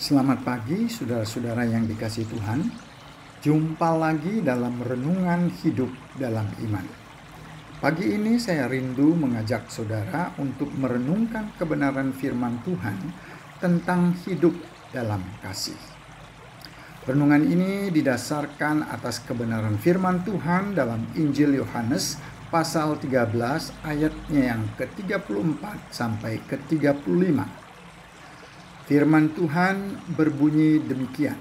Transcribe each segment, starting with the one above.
Selamat pagi saudara-saudara yang dikasihi Tuhan. Jumpa lagi dalam renungan hidup dalam iman. Pagi ini saya rindu mengajak saudara untuk merenungkan kebenaran firman Tuhan tentang hidup dalam kasih. Renungan ini didasarkan atas kebenaran firman Tuhan dalam Injil Yohanes pasal 13 ayatnya yang ke-34 sampai ke-35. Firman Tuhan berbunyi demikian.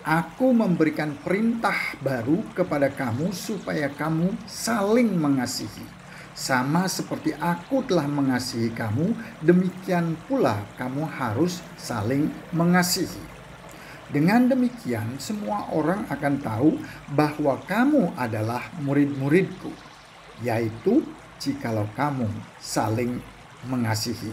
Aku memberikan perintah baru kepada kamu supaya kamu saling mengasihi. Sama seperti aku telah mengasihi kamu, demikian pula kamu harus saling mengasihi. Dengan demikian semua orang akan tahu bahwa kamu adalah murid-muridku, yaitu jikalau kamu saling mengasihi.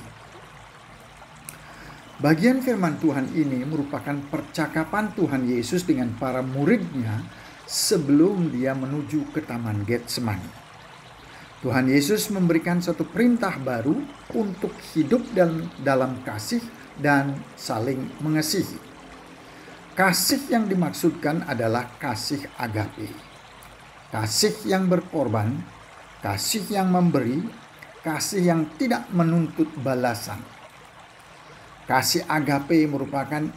Bagian firman Tuhan ini merupakan percakapan Tuhan Yesus dengan para muridnya sebelum dia menuju ke Taman Getsemani. Tuhan Yesus memberikan satu perintah baru untuk hidup dalam kasih dan saling mengasihi. Kasih yang dimaksudkan adalah kasih agape. Kasih yang berkorban, kasih yang memberi, kasih yang tidak menuntut balasan. Kasih agape merupakan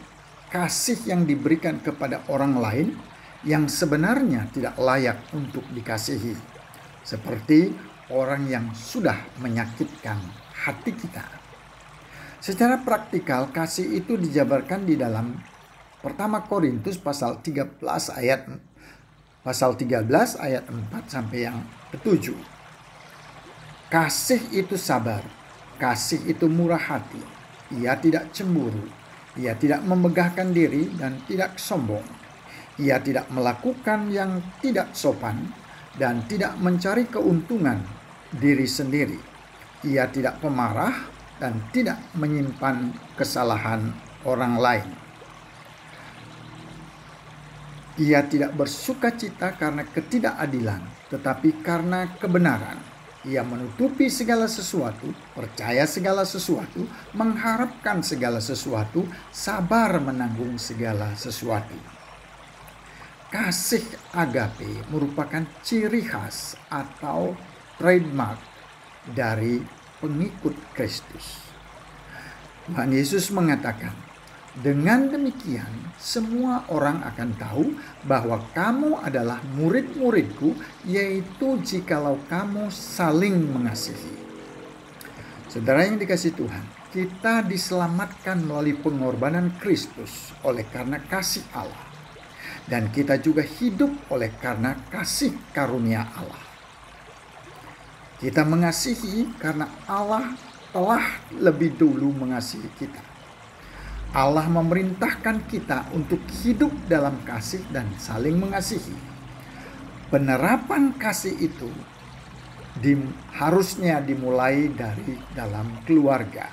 kasih yang diberikan kepada orang lain yang sebenarnya tidak layak untuk dikasihi. Seperti orang yang sudah menyakitkan hati kita. Secara praktikal kasih itu dijabarkan di dalam 1 Korintus pasal 13 ayat 4 sampai yang ke-7. Kasih itu sabar, kasih itu murah hati. Ia tidak cemburu, ia tidak memegahkan diri dan tidak sombong. Ia tidak melakukan yang tidak sopan dan tidak mencari keuntungan diri sendiri. Ia tidak pemarah dan tidak menyimpan kesalahan orang lain. Ia tidak bersukacita karena ketidakadilan, tetapi karena kebenaran. Ia menutupi segala sesuatu, percaya segala sesuatu, mengharapkan segala sesuatu, sabar menanggung segala sesuatu. Kasih agape merupakan ciri khas atau trademark dari pengikut Kristus. Tuhan Yesus mengatakan, dengan demikian semua orang akan tahu bahwa kamu adalah murid-muridku, yaitu jikalau kamu saling mengasihi. Saudara yang dikasihi Tuhan, kita diselamatkan melalui pengorbanan Kristus oleh karena kasih Allah. Dan kita juga hidup oleh karena kasih karunia Allah. Kita mengasihi karena Allah telah lebih dulu mengasihi kita. Allah memerintahkan kita untuk hidup dalam kasih dan saling mengasihi. Penerapan kasih itu harusnya dimulai dari dalam keluarga.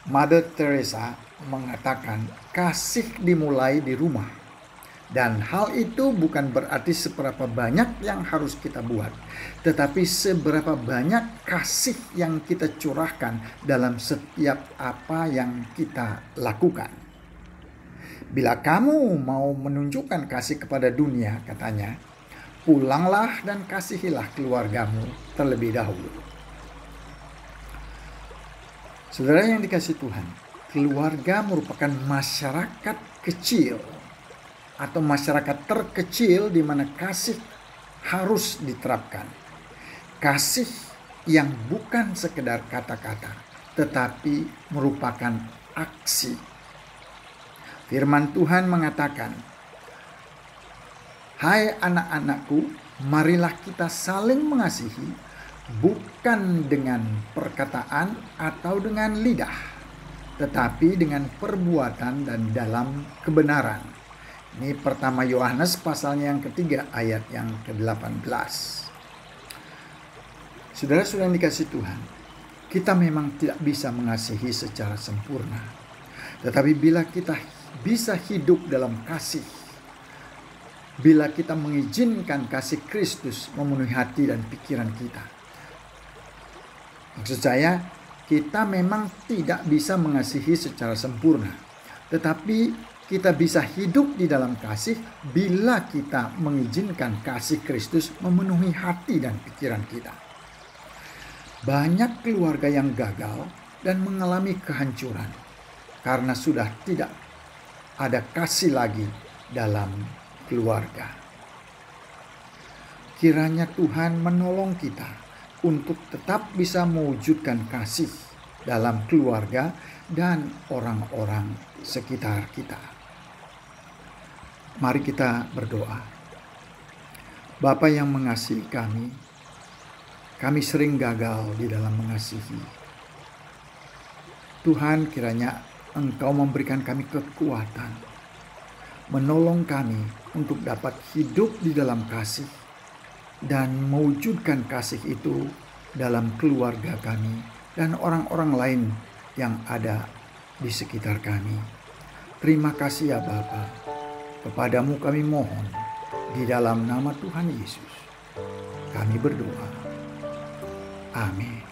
Mother Teresa mengatakan kasih dimulai di rumah. Dan hal itu bukan berarti seberapa banyak yang harus kita buat, tetapi seberapa banyak kasih yang kita curahkan dalam setiap apa yang kita lakukan. Bila kamu mau menunjukkan kasih kepada dunia, katanya, pulanglah dan kasihilah keluargamu terlebih dahulu. Saudara yang dikasihi Tuhan, keluarga merupakan masyarakat kecil atau masyarakat terkecil di mana kasih harus diterapkan. Kasih yang bukan sekedar kata-kata, tetapi merupakan aksi. Firman Tuhan mengatakan, "Hai anak-anakku, marilah kita saling mengasihi, bukan dengan perkataan atau dengan lidah, tetapi dengan perbuatan dan dalam kebenaran." Ini pertama Yohanes pasalnya yang ketiga ayat yang ke-18. Saudara-saudara yang dikasihi Tuhan, kita memang tidak bisa mengasihi secara sempurna. Tetapi bila kita bisa hidup dalam kasih, bila kita mengizinkan kasih Kristus memenuhi hati dan pikiran kita, maksud saya kita memang tidak bisa mengasihi secara sempurna, tetapi kita bisa hidup di dalam kasih bila kita mengizinkan kasih Kristus memenuhi hati dan pikiran kita. Banyak keluarga yang gagal dan mengalami kehancuran karena sudah tidak ada kasih lagi dalam keluarga. Kiranya Tuhan menolong kita untuk tetap bisa mewujudkan kasih dalam keluarga dan orang-orang sekitar kita. Mari kita berdoa. Bapa yang mengasihi kami sering gagal di dalam mengasihi. Tuhan, kiranya Engkau memberikan kami kekuatan, menolong kami untuk dapat hidup di dalam kasih dan mewujudkan kasih itu dalam keluarga kami dan orang-orang lain yang ada di sekitar kami. Terima kasih ya Bapa. Kepadamu kami mohon di dalam nama Tuhan Yesus. Kami berdoa. Amin.